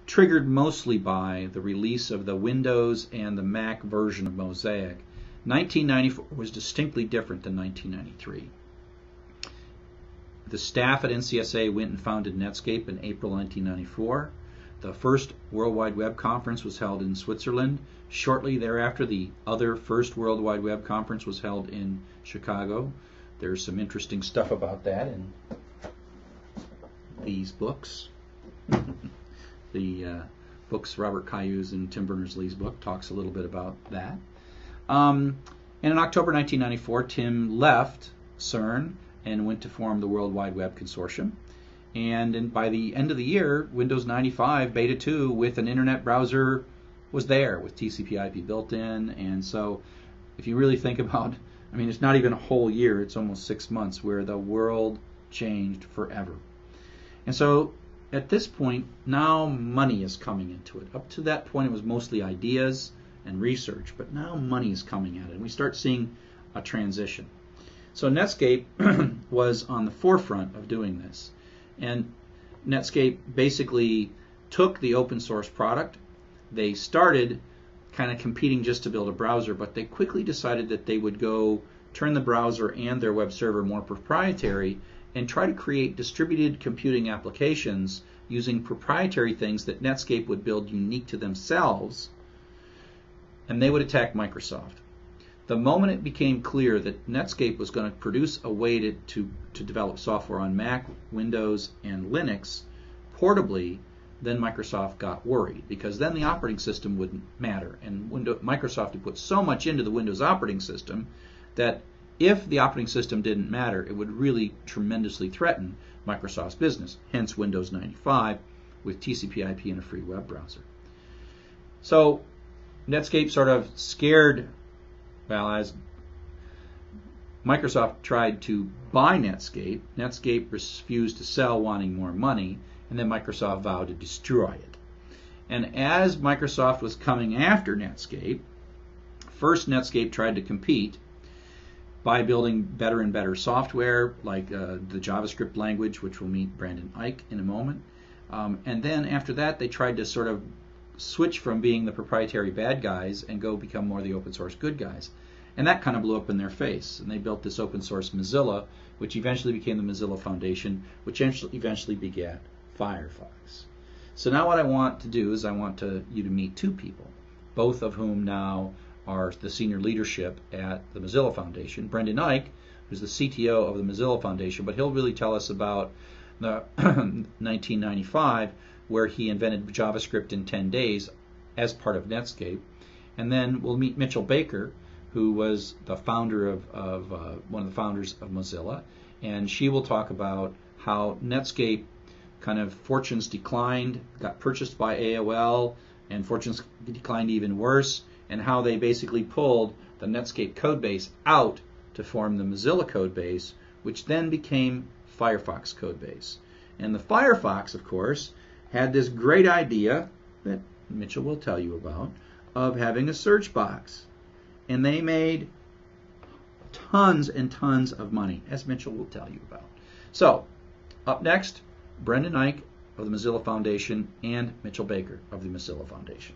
triggered mostly by the release of the Windows and the Mac version of Mosaic. 1994 was distinctly different than 1993. The staff at NCSA went and founded Netscape in April 1994. The first World Wide Web conference was held in Switzerland. Shortly thereafter, the other first World Wide Web conference was held in Chicago. There's some interesting stuff about that in these books. The books, Robert Caillou's and Tim Berners-Lee's book, talks a little bit about that. And in October 1994, Tim left CERN and went to form the World Wide Web Consortium. And by the end of the year, Windows 95 Beta 2 with an internet browser was there with TCP/IP built in. And so if you really think about, I mean, it's not even a whole year, it's almost 6 months where the world changed forever. And so at this point, now money is coming into it. Up to that point, it was mostly ideas and research, but now money is coming at it, and we start seeing a transition. So Netscape was on the forefront of doing this. And Netscape basically took the open source product. They started kind of competing just to build a browser, but they quickly decided that they would go turn the browser and their web server more proprietary and try to create distributed computing applications using proprietary things that Netscape would build unique to themselves, and they would attack Microsoft. The moment it became clear that Netscape was going to produce a way to develop software on Mac, Windows, and Linux portably, then Microsoft got worried, because then the operating system wouldn't matter. And Microsoft had put so much into the Windows operating system that if the operating system didn't matter, it would really tremendously threaten Microsoft's business, hence Windows 95 with TCP/IP and a free web browser. So Netscape sort of scared, well, as Microsoft tried to buy Netscape, Netscape refused to sell, wanting more money, and then Microsoft vowed to destroy it. And as Microsoft was coming after Netscape, first Netscape tried to compete by building better and better software, like the JavaScript language, which we'll meet Brandon Eich in a moment. And then after that, they tried to sort of switch from being the proprietary bad guys and go become more the open source good guys. And that kind of blew up in their face. And they built this open source Mozilla, which eventually became the Mozilla Foundation, which eventually begat Firefox. So now what I want to do is I want you to meet two people, both of whom now are the senior leadership at the Mozilla Foundation. Brendan Eich, who's the CTO of the Mozilla Foundation, but he'll really tell us about the 1995, where he invented JavaScript in 10 days as part of Netscape. And then we'll meet Mitchell Baker, who was the founder one of the founders of Mozilla, and she will talk about how Netscape kind of fortunes declined, got purchased by AOL, and fortunes declined even worse, and how they basically pulled the Netscape codebase out to form the Mozilla codebase, which then became Firefox codebase. And the Firefox, of course, had this great idea that Mitchell will tell you about of having a search box. And they made tons and tons of money, as Mitchell will tell you about. So, up next, Brendan Eich of the Mozilla Foundation and Mitchell Baker of the Mozilla Foundation.